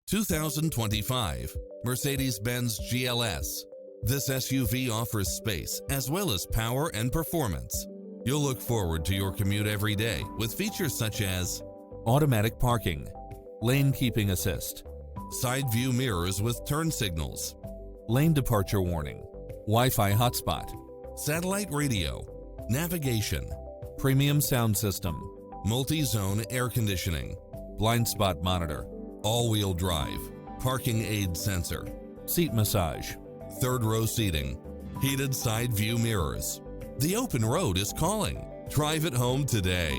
2025 Mercedes-Benz GLS. This SUV offers space as well as power and performance. You'll look forward to your commute every day with features such as automatic parking, lane keeping assist, side view mirrors with turn signals, lane departure warning, Wi-Fi hotspot, satellite radio, navigation, premium sound system, multi-zone air conditioning, blind spot monitor, all-wheel drive, parking aid sensor, seat massage, third row seating, heated side view mirrors. The open road is calling. Drive it home today.